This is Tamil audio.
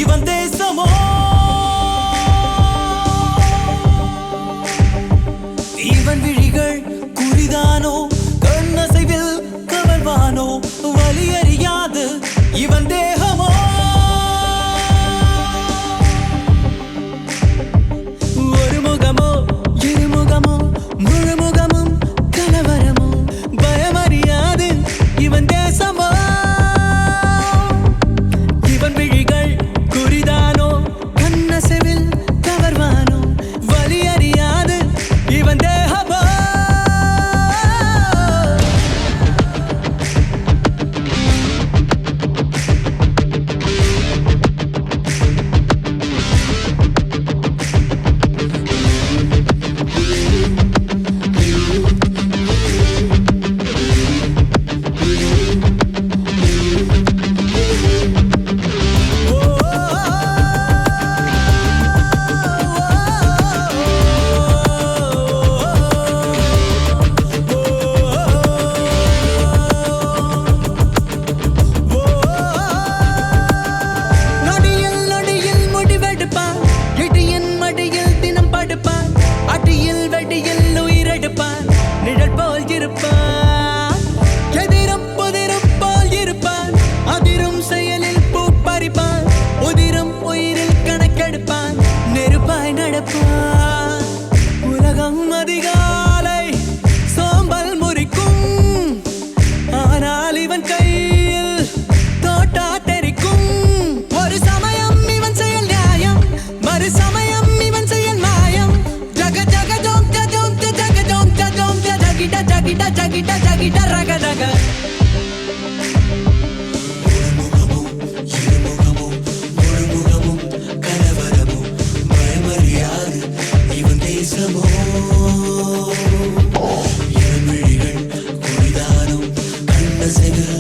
இவன் தேசமோ இவன் விழிகள் குறிதானோ கண்ணசைவில் கவர்வானோ வலியறியாது இவன் தேகமோ ஒரு முகமோ இருமுகமோ முழுமுகமும் கலவரமோ பயமறியாது இவன் தேசமோ இவன் விழிகள் குறிதானோ கண்ணசைவில் கவர்வானோ வலியறியாது இவன் தேகமோ நிழல் போல் இருப்பான் எதிரும் புதிரும் போல் இருப்பான் அதிரும் செயலில் பூ பறிப்பான் உதிரும் உயிரில் கணக்கெடுப்பான் நெருப்பாய் நடப்பான் உலகம் அதிகாலை சோம்பல் முறிக்கும் ஆனால் இவன் கையில் தோட்டா தெரிக்கும் ஒரு சமயம் இவன் செயல் நியாயம் மறு சமயம் இவன் செயல் மாயம் ஜக ஜக ஜோம் ஜோம் ஜக ஜோம் ஜோம் ஜகிட ஜகிட ஜகிட ஜகிட ரக ரக முழுமுகமும் இருமுகமும் முழுமுகமும் கலவரமும் பயமறியாது இவன் தேசமோ இவன் விழிகள் குறிதானும் கண்ணசைகள்